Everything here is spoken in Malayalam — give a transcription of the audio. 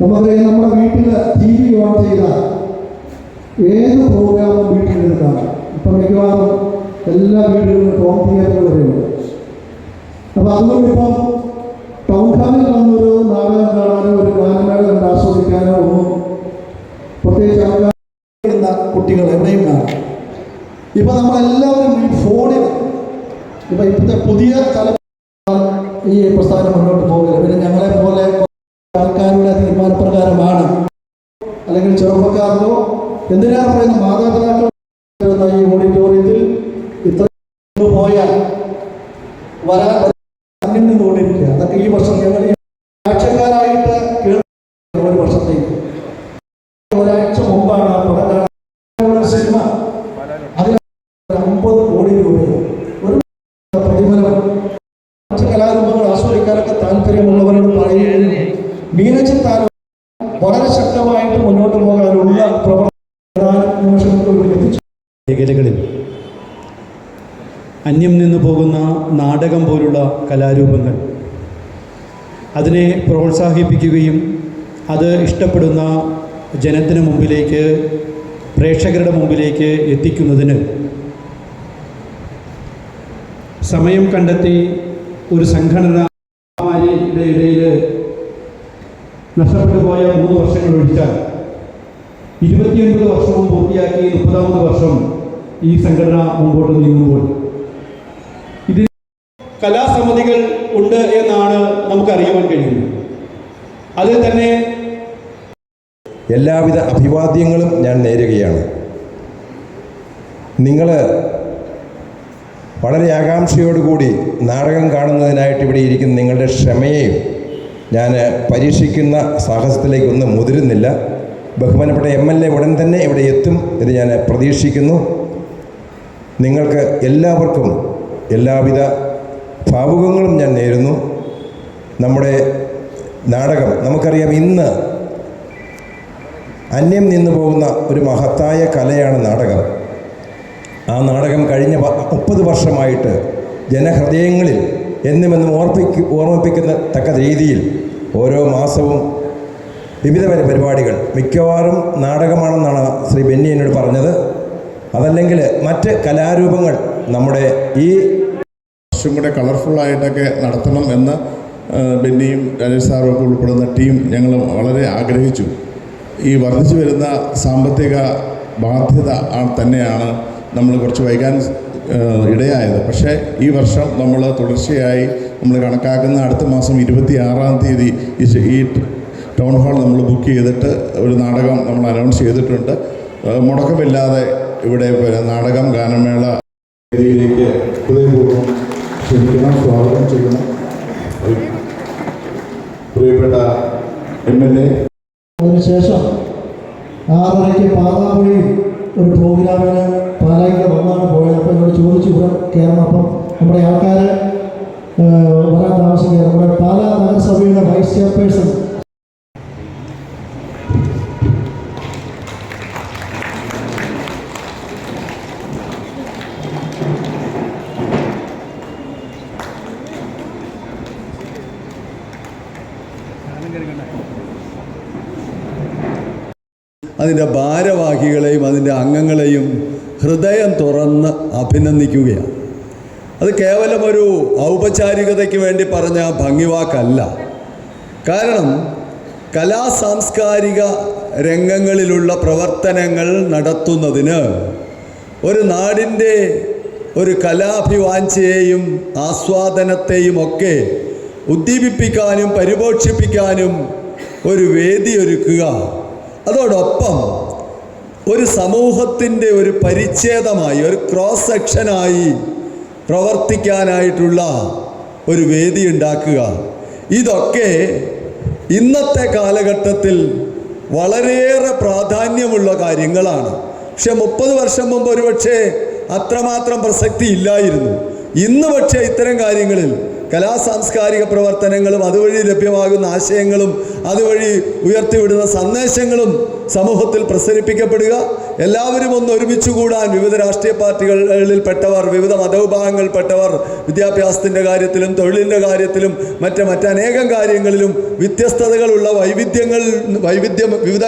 നമുക്കറിയാം, നമ്മുടെ വീട്ടിൽ TV ഓൺ ചെയ്താൽ ഏത് പ്രോഗ്രാമും വീട്ടിലെടുക്കാം. ഇപ്പം മിക്കവാറും എല്ലാ വീടുകളിലും ഹോം തിയേറ്റർ വരെയുണ്ട്. അപ്പോൾ അതുകൊണ്ട് ഇപ്പം ടൗൺ ഹാളിൽ വന്നൊരു നാടകം കാണാനോ ഒരു ഗാനമേള കണ്ട് ആസ്വദിക്കാനോ ഒന്നും പ്രത്യേകിച്ച് ആൾക്കാർ കുട്ടികൾ എവിടെയും കാണാം. ഇപ്പം നമ്മളെല്ലാവരും ഈ ഫോണിൽ ഇപ്പം ഇപ്പോഴത്തെ പുതിയ തലമുറ ഈ പ്രസ്ഥാനം മുന്നോട്ട് പോകുക. പിന്നെ ഞങ്ങളെ പോലെ ആൾക്കാരുടെ തീരുമാനപ്രകാരമാണ്, അല്ലെങ്കിൽ ചെറുപ്പക്കാർക്കോ എന്തിനാണ് പറയുന്ന മാതാപിതാക്കൾ ഈ ഓഡിറ്റോറിയത്തിൽ ഇത്ര പോയാൽ വരാൻ അന്യം നിന്നുകൊണ്ടിരിക്കുക. അതൊക്കെ ഈ വർഷം ഞങ്ങൾ കാഴ്ചക്കാരായിട്ട് കേൾക്കുന്ന ഒരു വർഷത്തേക്ക് ഒരാഴ്ച മുമ്പാണ് പടം സിനിമ, അതിൽ 50 കോടി രൂപ ഒരു പ്രതിഫലം. മറ്റ് കലാരൂപങ്ങൾ ആസ്വദിക്കാനൊക്കെ താല്പര്യമുള്ളവരോട് പറയുകയും മീനച്ചി താരം വളരെ ശക്തമായിട്ട് മുന്നോട്ട് പോകാനുള്ള മേഖലകളിൽ അന്യം നിന്നു പോകുന്ന നാടകം പോലുള്ള കലാരൂപങ്ങൾ അതിനെ പ്രോത്സാഹിപ്പിക്കുകയും അത് ഇഷ്ടപ്പെടുന്ന ജനത്തിന് മുമ്പിലേക്ക്, പ്രേക്ഷകരുടെ മുമ്പിലേക്ക് എത്തിക്കുന്നതിന് സമയം കണ്ടെത്തി ഒരു സംഘടനയുടെ ഇടയിൽ നഷ്ടപ്പെട്ടു പോയ 3 വർഷങ്ങൾ ഒഴിച്ചാൽ 29 വർഷവും പൂർത്തിയാക്കി 30ാമത് വർഷം ഈ സംഘടന മുമ്പോട്ട് നീങ്ങുമ്പോൾ ഇതിൽ കലാസമിതികൾ ഉണ്ട് എന്നാണ് നമുക്കറിയുവാൻ കഴിയുന്നത്. അതിൽ തന്നെ എല്ലാവിധ അഭിവാദ്യങ്ങളും ഞാൻ നേരുകയാണ്. നിങ്ങൾ വളരെ ആകാംക്ഷയോടുകൂടി നാടകം കാണുന്നതിനായിട്ട് ഇവിടെ ഇരിക്കുന്ന നിങ്ങളുടെ ക്ഷമയെയും ഞാൻ പരീക്ഷിക്കുന്ന സാഹസത്തിലേക്കൊന്നും മുതിരുന്നില്ല. ബഹുമാനപ്പെട്ട MLA ഉടൻ തന്നെ ഇവിടെ എത്തും എന്ന് ഞാൻ പ്രതീക്ഷിക്കുന്നു. നിങ്ങൾക്ക് എല്ലാവർക്കും എല്ലാവിധ ഭാവുകങ്ങളും ഞാൻ നേരുന്നു. നമ്മുടെ നാടകം നമുക്കറിയാം, ഇന്ന് അന്യം നിന്നു പോകുന്ന ഒരു മഹത്തായ കലയാണ് നാടകം. ആ നാടകം കഴിഞ്ഞ 30 വർഷമായിട്ട് ജനഹൃദയങ്ങളിൽ എന്നുമെന്നും ഓർമ്മിപ്പിക്കുന്ന തക്ക രീതിയിൽ ഓരോ മാസവും വിവിധ പരിപാടികൾ, മിക്കവാറും നാടകമാണെന്നാണ് ശ്രീ ബെന്നി എന്നോട് പറഞ്ഞത്. അതല്ലെങ്കിൽ മറ്റ് കലാരൂപങ്ങൾ നമ്മുടെ ഈ കുറച്ചും കൂടെ കളർഫുള്ളായിട്ടൊക്കെ നടത്തണം എന്ന് ബെന്നിയും രാജേഷ് സാറും ഒക്കെ ഉൾപ്പെടുന്ന ടീം ഞങ്ങൾ വളരെ ആഗ്രഹിച്ചു. ഈ വർദ്ധിച്ചു വരുന്ന സാമ്പത്തിക ബാധ്യത തന്നെയാണ് നമ്മൾ കുറച്ച് വൈകാൻ ഇടയായത്. പക്ഷേ ഈ വർഷം നമ്മൾ തുടർച്ചയായി നമ്മൾ കണക്കാക്കുന്ന അടുത്ത മാസം 26-ാം തീയതി ഈ ടൗൺ ഹാൾ നമ്മൾ ബുക്ക് ചെയ്തിട്ട് ഒരു നാടകം നമ്മൾ അനൗൺസ് ചെയ്തിട്ടുണ്ട്. മുടക്കമില്ലാതെ ഇവിടെ നാടകം ഗാനമേള രീതിയിലേക്ക് ഹൃദയപൂർവ്വം ക്ഷണിക്കണം, സ്വാഗതം ചെയ്യണം. പ്രിയപ്പെട്ട MLA. അതിനുശേഷം 6:30 പാതാവഴിയിൽ ഒരു പ്രോഗ്രാമിന് പാലായിക്ക് വന്നാണ് പോയത്. അപ്പോൾ എന്നോട് ചോദിച്ചു ഇവിടെ കയറണം. അപ്പം നമ്മുടെ ആൾക്കാർ വരാൻ താമസിക്കുക. നമ്മുടെ പാലാ നഗരസഭയുടെ വൈസ് ചെയർപേഴ്സൺ അതിൻ്റെ ഭാരവാഹികളെയും അതിൻ്റെ അംഗങ്ങളെയും ഹൃദയം തുറന്ന് അഭിനന്ദിക്കുകയാണ്. അത് കേവലം ഒരു ഔപചാരികതയ്ക്ക് വേണ്ടി പറഞ്ഞ ഭംഗിവാക്കല്ല. കാരണം കലാസാംസ്കാരിക രംഗങ്ങളിലുള്ള പ്രവർത്തനങ്ങൾ നടത്തുന്നതിന് ഒരു നാടിൻ്റെ ഒരു കലാഭിവാഞ്ചയെയും ആസ്വാദനത്തെയും ഒക്കെ ഉദ്ദീപിപ്പിക്കാനും പരിപോഷിപ്പിക്കാനും ഒരു വേദി ഒരുക്കുക, അതോടൊപ്പം ഒരു സമൂഹത്തിൻ്റെ ഒരു പരിച്ഛേദമായി, ഒരു ക്രോസ് സെക്ഷനായി പ്രവർത്തിക്കാനായിട്ടുള്ള ഒരു വേദി ഉണ്ടാക്കുക, ഇതൊക്കെ ഇന്നത്തെ കാലഘട്ടത്തിൽ വളരെയേറെ പ്രാധാന്യമുള്ള കാര്യങ്ങളാണ്. പക്ഷെ 30 വർഷം മുമ്പ് ഒരുപക്ഷെ അത്രമാത്രം പ്രസക്തി ഇല്ലായിരുന്നു. ഇന്ന് പക്ഷേ ഇത്തരം കാര്യങ്ങളിൽ കലാസാംസ്കാരിക പ്രവർത്തനങ്ങളും അതുവഴി ലഭ്യമാകുന്ന ആശയങ്ങളും അതുവഴി ഉയർത്തിവിടുന്ന സന്ദേശങ്ങളും സമൂഹത്തിൽ പ്രസരിപ്പിക്കപ്പെടുക, എല്ലാവരും ഒന്ന് ഒരുമിച്ച് കൂടാൻ വിവിധ രാഷ്ട്രീയ പാർട്ടികളിൽപ്പെട്ടവർ, വിവിധ മതവിഭാഗങ്ങളിൽപ്പെട്ടവർ, വിദ്യാഭ്യാസത്തിൻ്റെ കാര്യത്തിലും തൊഴിലിൻ്റെ കാര്യത്തിലും മറ്റനേകം കാര്യങ്ങളിലും വ്യത്യസ്തതകളുള്ള വിവിധ